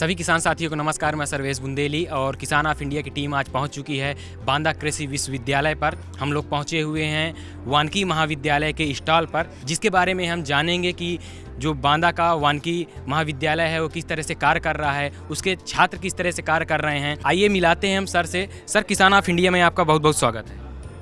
सभी किसान साथियों को नमस्कार। मैं सर्वेश बुंदेली और किसान ऑफ इंडिया की टीम आज पहुंच चुकी है बांदा कृषि विश्वविद्यालय पर। हम लोग पहुंचे हुए हैं वानिकी महाविद्यालय के स्टॉल पर, जिसके बारे में हम जानेंगे कि जो बांदा का वानिकी महाविद्यालय है वो किस तरह से कार्य कर रहा है, उसके छात्र किस तरह से कार्य कर रहे हैं। आइए मिलाते हैं हम सर से। सर, किसान ऑफ इंडिया में आपका बहुत बहुत स्वागत है।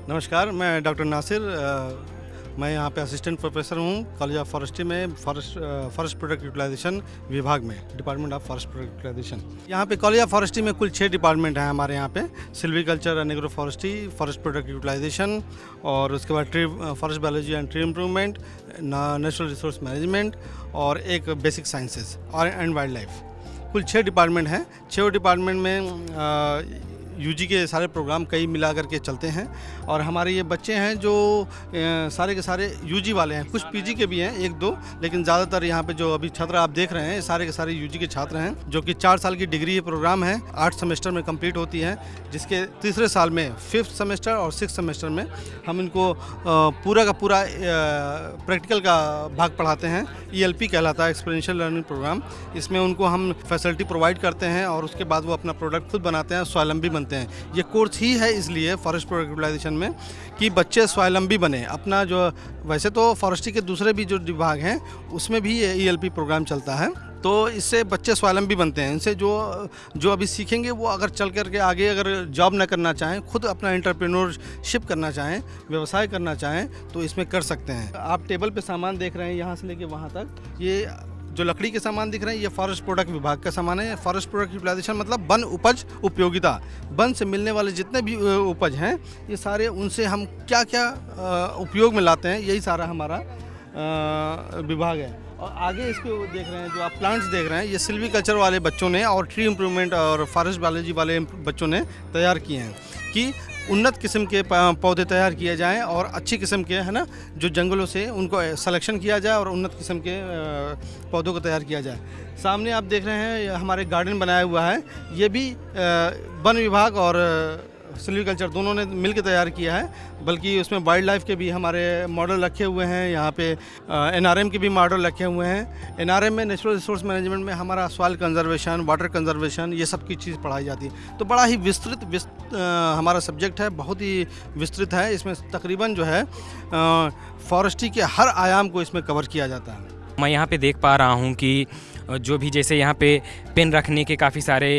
नमस्कार, मैं डॉक्टर नासिर, मैं यहाँ पे असिस्टेंट प्रोफेसर हूँ कॉलेज ऑफ फॉरेस्ट्री में, फॉरेस्ट प्रोडक्ट यूटिलाइजेशन विभाग में, department of forest product utilization. यहाँ पे कॉलेज ऑफ फॉरेस्ट्री में कुल 6 डिपार्टमेंट हैं हमारे यहाँ पे। Silviculture and agro forestry, forest product utilization, और उसके बाद tree forest biology and tree improvement, natural resource management और एक बेसिक साइंसेज और एंड वाइल्ड लाइफ। कुल 6 डिपार्टमेंट हैं। 6 डिपार्टमेंट में यूजी के सारे प्रोग्राम कई मिला करके चलते हैं, और हमारे ये बच्चे हैं जो सारे के सारे यूजी वाले हैं। कुछ पीजी के भी हैं, 1-2, लेकिन ज़्यादातर यहाँ पे जो अभी छात्र आप देख रहे हैं सारे के सारे यूजी के छात्र हैं, जो कि 4 साल की डिग्री ये प्रोग्राम है, 8 सेमेस्टर में कंप्लीट होती है, जिसके तीसरे साल में 5th सेमेस्टर और 6th सेमेस्टर में हम इनको पूरा का पूरा प्रैक्टिकल का भाग पढ़ाते हैं। ELP कहलाता है, एक्सपीरियंशियल लर्निंग प्रोग्राम। इसमें उनको हम फैसिलिटी प्रोवाइड करते हैं और उसके बाद वो अपना प्रोडक्ट खुद बनाते हैं, स्वावलंबी बनते हैं। ये कोर्स ही है इसलिए फॉरेस्ट प्रोडक्ट यूटिलाइजेशन में कि बच्चे स्वावलंबी बने। अपना जो वैसे तो फॉरेस्ट्री के दूसरे भी जो विभाग हैं उसमें भी ये ELP प्रोग्राम चलता है, तो इससे बच्चे स्वावलंबी बनते हैं। इनसे जो अभी सीखेंगे वो अगर चल करके आगे अगर जॉब ना करना चाहें, खुद अपना एंटरप्रेन्योरशिप करना चाहें, व्यवसाय करना चाहें, तो इसमें कर सकते हैं। आप टेबल पे सामान देख रहे हैं यहाँ से लेके वहाँ तक, ये जो लकड़ी के सामान दिख रहे हैं ये फॉरेस्ट प्रोडक्ट विभाग का सामान है। फॉरेस्ट प्रोडक्ट यूटिलाइजेशन मतलब वन उपज उपयोगिता। वन से मिलने वाले जितने भी उपज हैं ये सारे, उनसे हम क्या क्या उपयोग में लाते हैं, यही सारा हमारा विभाग है। और आगे इसको देख रहे हैं, जो आप प्लांट्स देख रहे हैं, ये सिल्वीकल्चर वाले बच्चों ने और ट्री इम्प्रूवमेंट और फॉरेस्ट बायोलॉजी वाले बच्चों ने तैयार किए हैं कि उन्नत किस्म के पौधे तैयार किए जाएं और अच्छी किस्म के, है ना, जो जंगलों से उनको सिलेक्शन किया जाए और उन्नत किस्म के पौधों को तैयार किया जाए। सामने आप देख रहे हैं हमारे गार्डन बनाया हुआ है, ये भी वन विभाग और सिल्वीकल्चर दोनों ने मिलकर तैयार किया है, बल्कि उसमें वाइल्ड लाइफ के भी हमारे मॉडल रखे हुए हैं। यहाँ पे NRM के भी मॉडल रखे हुए हैं। NRM में नेचुरल रिसोर्स मैनेजमेंट में हमारा सॉइल कंजर्वेशन, वाटर कंजर्वेशन, ये सब की चीज़ पढ़ाई जाती है। तो बड़ा ही विस्तृत हमारा सब्जेक्ट है, बहुत ही विस्तृत है। इसमें तकरीबन जो है फॉरेस्ट्री के हर आयाम को इसमें कवर किया जाता है। मैं यहाँ पे देख पा रहा हूँ कि जो भी जैसे यहाँ पे पेन रखने के काफ़ी सारे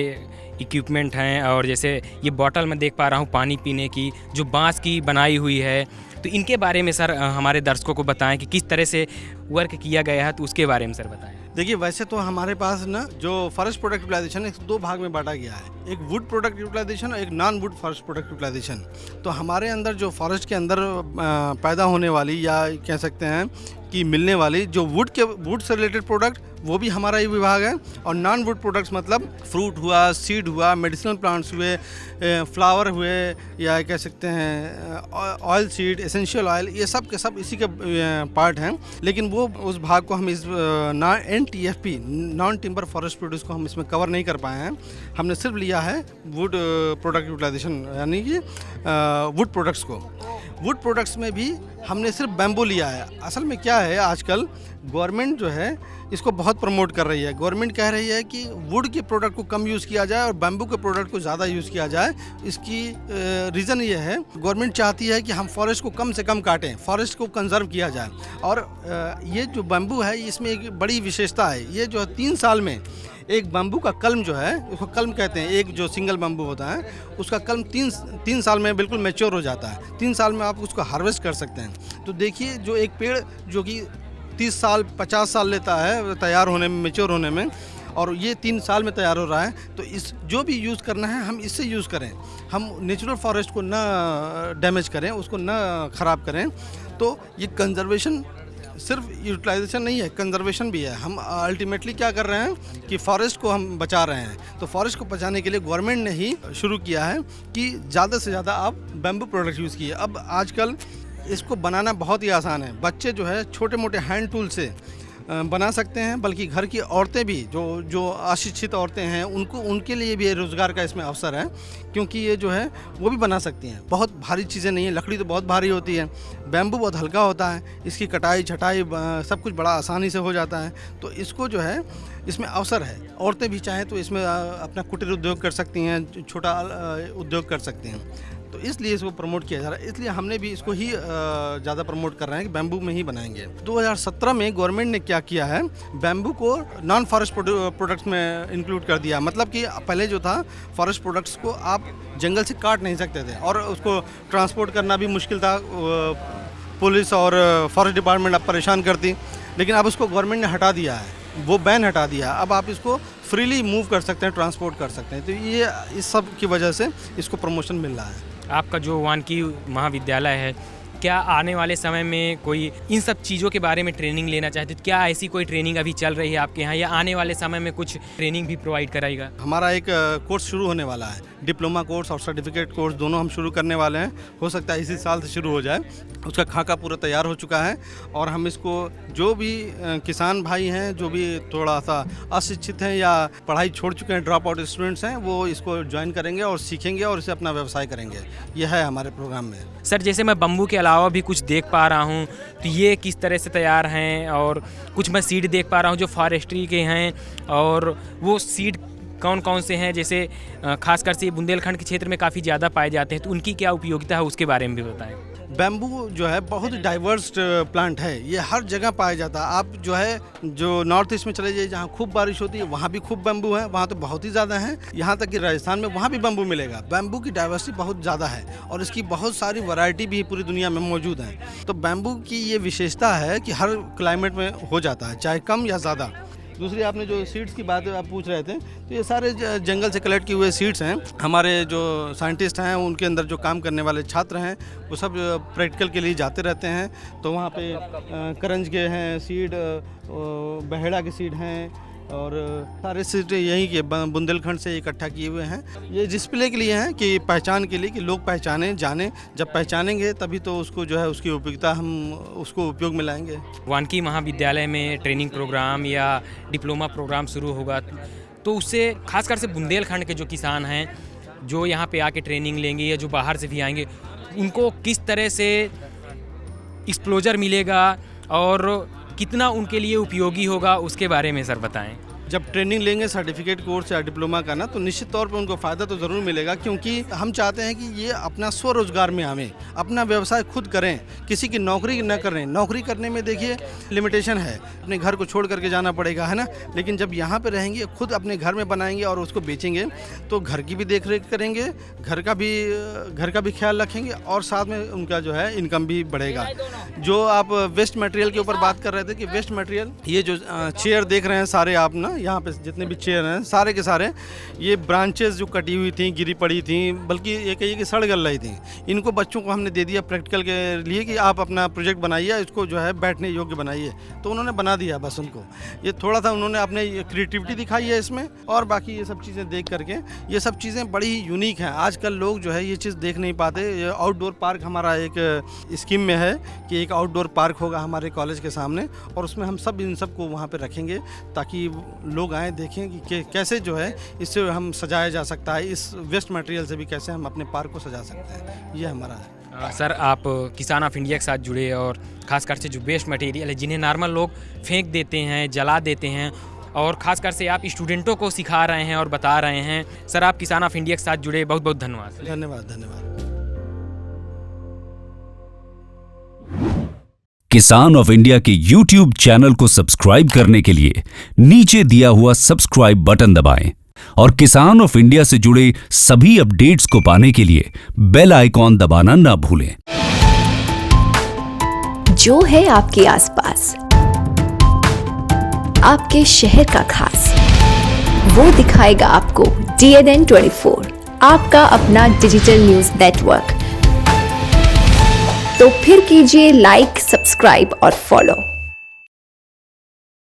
इक्विपमेंट हैं, और जैसे ये बॉटल मैं देख पा रहा हूँ पानी पीने की, जो बांस की बनाई हुई है। तो इनके बारे में सर हमारे दर्शकों को बताएं कि किस तरह से वर्क किया गया है, तो उसके बारे में सर बताएं। देखिए, वैसे तो हमारे पास ना जो फॉरेस्ट प्रोडक्ट यूटिलाइजेशन है 2 भाग में बांटा गया है, एक वुड प्रोडक्ट यूटिलाइजेशन और एक non wood forest product utilization. तो हमारे अंदर जो फॉरेस्ट के अंदर पैदा होने वाली, या कह सकते हैं कि मिलने वाली, जो वुड से रिलेटेड प्रोडक्ट, वो भी हमारा ही विभाग है। और नॉन वुड प्रोडक्ट्स मतलब फ्रूट हुआ, सीड हुआ, मेडिसिनल प्लांट्स हुए, फ्लावर हुए, या कह सकते हैं ऑयल सीड, एसेंशियल ऑयल, ये सब के सब इसी के पार्ट हैं। लेकिन वो उस भाग को हम इस NTFP, non timber forest produce को हम इसमें कवर नहीं कर पाए हैं। हमने सिर्फ लिया है वुड प्रोडक्ट यूटिलाइजेशन, यानी कि वुड प्रोडक्ट्स को। वुड प्रोडक्ट्स में भी हमने सिर्फ बैम्बू लिया है। असल में क्या है, आजकल गवर्नमेंट जो है इसको बहुत प्रमोट कर रही है। गवर्नमेंट कह रही है कि वुड के प्रोडक्ट को कम यूज़ किया जाए और बैम्बू के प्रोडक्ट को ज़्यादा यूज़ किया जाए। इसकी रीज़न ये है, गवर्नमेंट चाहती है कि हम फॉरेस्ट को कम से कम काटें, फॉरेस्ट को कंजर्व किया जाए। और ये जो बैम्बू है इसमें एक बड़ी विशेषता है, ये जो 3 साल में एक बम्बू का कलम जो है, उसको कलम कहते हैं, एक जो सिंगल बम्बू होता है उसका कलम 3 साल में बिल्कुल मैच्योर हो जाता है। 3 साल में आप उसको हार्वेस्ट कर सकते हैं। तो देखिए, जो एक पेड़ जो कि 30 साल 50 साल लेता है तैयार होने में, मैच्योर होने में, और ये 3 साल में तैयार हो रहा है, तो इस जो भी यूज़ करना है हम इससे यूज़ करें। हम नेचुरल फॉरेस्ट को ना डैमेज करें, उसको ना ख़राब करें। तो ये कंजर्वेशन सिर्फ यूटिलाइजेशन नहीं है, कंजर्वेशन भी है। हम अल्टीमेटली क्या कर रहे हैं कि फॉरेस्ट को हम बचा रहे हैं। तो फॉरेस्ट को बचाने के लिए गवर्नमेंट ने ही शुरू किया है कि ज़्यादा से ज़्यादा आप बैम्बू प्रोडक्ट यूज़ कीजिए। अब आजकल इसको बनाना बहुत ही आसान है। बच्चे जो है छोटे मोटे हैंड टूल से बना सकते हैं, बल्कि घर की औरतें भी जो अशिक्षित औरतें हैं उनके लिए भी रोज़गार का इसमें अवसर है, क्योंकि ये जो है वो भी बना सकती हैं। बहुत भारी चीज़ें नहीं है, लकड़ी तो बहुत भारी होती है, बैम्बू बहुत हल्का होता है, इसकी कटाई छटाई सब कुछ बड़ा आसानी से हो जाता है। तो इसको जो है इसमें अवसर है, औरतें भी चाहें तो इसमें अपना कुटीर उद्योग कर सकती हैं, छोटा उद्योग कर सकती हैं। तो इसलिए इसको प्रमोट किया जा रहा है, इसलिए हमने भी इसको ही ज़्यादा प्रमोट कर रहे हैं कि बैम्बू में ही बनाएंगे। 2017 में गवर्नमेंट ने क्या किया है, बैम्बू को नॉन फॉरेस्ट प्रोडक्ट्स में इंक्लूड कर दिया। मतलब कि पहले जो था, फॉरेस्ट प्रोडक्ट्स को आप जंगल से काट नहीं सकते थे और उसको ट्रांसपोर्ट करना भी मुश्किल था, पुलिस और फॉरेस्ट डिपार्टमेंट अब परेशान करती। लेकिन अब उसको गवर्नमेंट ने हटा दिया है, वो बैन हटा दिया। अब आप इसको फ्रीली मूव कर सकते हैं, ट्रांसपोर्ट कर सकते हैं। तो ये इस सब की वजह से इसको प्रमोशन मिल रहा है। आपका जो वानकी महाविद्यालय है, क्या आने वाले समय में कोई इन सब चीज़ों के बारे में ट्रेनिंग लेना चाहते तो क्या ऐसी कोई ट्रेनिंग अभी चल रही है आपके यहाँ, या आने वाले समय में कुछ ट्रेनिंग भी प्रोवाइड कराएगा? हमारा एक कोर्स शुरू होने वाला है, डिप्लोमा कोर्स और सर्टिफिकेट कोर्स दोनों हम शुरू करने वाले हैं। हो सकता है इसी साल से शुरू हो जाए। उसका खाका पूरा तैयार हो चुका है और हम इसको जो भी किसान भाई हैं, जो भी थोड़ा सा अशिक्षित हैं या पढ़ाई छोड़ चुके हैं, ड्रॉप आउट स्टूडेंट्स हैं, वो इसको ज्वाइन करेंगे और सीखेंगे और इसे अपना व्यवसाय करेंगे। यह है हमारे प्रोग्राम में। सर, जैसे मैं बम्बू के अलावा भी कुछ देख पा रहा हूँ, तो ये किस तरह से तैयार हैं, और कुछ मैं सीड देख पा रहा हूँ जो फॉरेस्ट्री के हैं, और वो सीड कौन कौन से हैं, जैसे खासकर से बुंदेलखंड के क्षेत्र में काफ़ी ज़्यादा पाए जाते हैं, तो उनकी क्या उपयोगिता है उसके बारे में भी बताएं। बैम्बू जो है बहुत डाइवर्स प्लांट है, ये हर जगह पाया जाता है। आप जो नॉर्थ ईस्ट में चले जाइए, जहाँ खूब बारिश होती है, वहाँ भी खूब बैम्बू है, वहाँ तो बहुत ही ज़्यादा है। यहाँ तक कि राजस्थान में वहाँ भी बैम्बू मिलेगा। बैम्बू की डाइवर्सिटी बहुत ज़्यादा है और इसकी बहुत सारी वैरायटी भी पूरी दुनिया में मौजूद है। तो बैम्बू की ये विशेषता है कि हर क्लाइमेट में हो जाता है, चाहे कम या ज़्यादा। दूसरी, आपने जो सीड्स की बात आप पूछ रहे थे, तो ये सारे जंगल से कलेक्ट किए हुए सीड्स हैं। हमारे जो साइंटिस्ट हैं, उनके अंदर जो काम करने वाले छात्र हैं, वो सब प्रैक्टिकल के लिए जाते रहते हैं। तो वहाँ पे करंज के हैं सीड, बहेड़ा के सीड हैं, और सारे सीड यहीं के बुंदेलखंड से इकट्ठा किए हुए हैं। ये डिस्प्ले के लिए हैं, कि पहचान के लिए, कि लोग पहचानें, जानें। जब पहचानेंगे तभी तो उसको जो है उसकी उपयोगिता हम उसको उपयोग में लाएंगे। वानकी महाविद्यालय में ट्रेनिंग प्रोग्राम या डिप्लोमा प्रोग्राम शुरू होगा, तो उससे खासकर से बुंदेलखंड के जो किसान हैं, जो यहाँ पे आके ट्रेनिंग लेंगे या जो बाहर से भी आएंगे, उनको किस तरह से एक्सपोजर मिलेगा और कितना उनके लिए उपयोगी होगा, उसके बारे में सर बताएं। जब ट्रेनिंग लेंगे सर्टिफिकेट कोर्स या डिप्लोमा का ना, तो निश्चित तौर पे उनको फ़ायदा तो ज़रूर मिलेगा, क्योंकि हम चाहते हैं कि ये अपना स्वरोजगार में आवें, अपना व्यवसाय खुद करें, किसी की नौकरी न करें। नौकरी करने में देखिए लिमिटेशन है, अपने घर को छोड़ करके जाना पड़ेगा, है ना। लेकिन जब यहाँ पे रहेंगे, खुद अपने घर में बनाएंगे और उसको बेचेंगे, तो घर की भी देख रेख करेंगे, घर का भी ख्याल रखेंगे, और साथ में उनका जो है इनकम भी बढ़ेगा। जो आप वेस्ट मटेरियल के ऊपर बात कर रहे थे, कि वेस्ट मटेरियल, ये जो चेयर देख रहे हैं सारे आप ना, यहाँ पे जितने भी चेयर हैं सारे के सारे ये ब्रांचेस जो कटी हुई थी, गिरी पड़ी थी, बल्कि ये कहिए कि सड़ गल रही थी, इनको बच्चों को हमने दे दिया प्रैक्टिकल के लिए कि आप अपना प्रोजेक्ट बनाइए, इसको जो है बैठने योग्य बनाइए। तो उन्होंने बना दिया बस उनको। ये थोड़ा सा उन्होंने अपने क्रिएटिविटी दिखाई है इसमें, और बाकी ये सब चीज़ें देख करके, ये सब चीज़ें बड़ी ही यूनिक हैं। आजकल लोग जो है ये चीज़ देख नहीं पाते। ये आउटडोर पार्क हमारा एक स्कीम में है कि एक आउटडोर पार्क होगा हमारे कॉलेज के सामने, और उसमें हम सब इन सबको वहाँ पर रखेंगे, ताकि लोग आएँ, देखें कि कैसे जो है इससे हम सजाया जा सकता है, इस वेस्ट मटेरियल से भी कैसे हम अपने पार्क को सजा सकते हैं। ये हमारा है। सर, आप किसान ऑफ इंडिया के साथ जुड़े, और ख़ासकर से जो वेस्ट मटेरियल है जिन्हें नॉर्मल लोग फेंक देते हैं, जला देते हैं, और ख़ासकर से आप स्टूडेंटों को सिखा रहे हैं और बता रहे हैं। सर, आप किसान ऑफ इंडिया के साथ जुड़े, बहुत बहुत धन्यवाद। धन्यवाद। किसान ऑफ इंडिया के YouTube चैनल को सब्सक्राइब करने के लिए नीचे दिया हुआ सब्सक्राइब बटन दबाएं, और किसान ऑफ इंडिया से जुड़े सभी अपडेट्स को पाने के लिए बेल आइकॉन दबाना ना भूलें। जो है आपके आसपास, आपके शहर का खास, वो दिखाएगा आपको DNN 24, आपका अपना डिजिटल न्यूज नेटवर्क। तो फिर कीजिए लाइक, सब्सक्राइब और फॉलो।